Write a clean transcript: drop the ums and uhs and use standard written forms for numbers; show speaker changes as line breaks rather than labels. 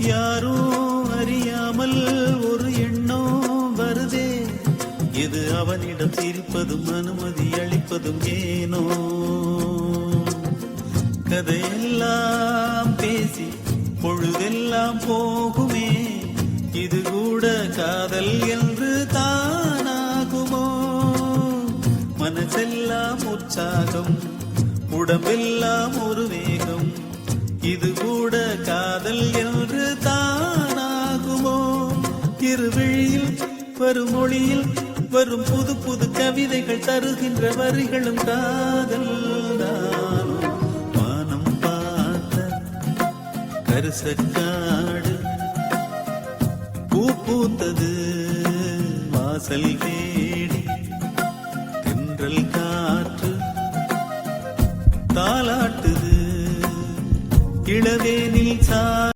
யாரோ அறியாமல் ஒரு எண்ணம் வருதே, இது அவனிடம் சிரிப்பதும் அனுமதி அளிப்பதும் ஏனோ. கதையெல்லாம் பேசி பொழுதெல்லாம் போகுமே, இது கூட காதல் என்று தானாகுமோ. மனசெல்லாம் உற்சாகம், உடம்பெல்லாம் ஒரு வேகம், இது கூட காதல் என்று தானாகுமோ. இருவிழியில் வரும் மொழியில் வரும் புது புது கவிதைகள் தருகின்ற வரிகளும் காதல் தானோ. வானம் பார்த்த கரிசக்காடு பூ பூத்தது வாசல் தேடி, தென்றல் காற்று தாலாட்டுது இளவேனில்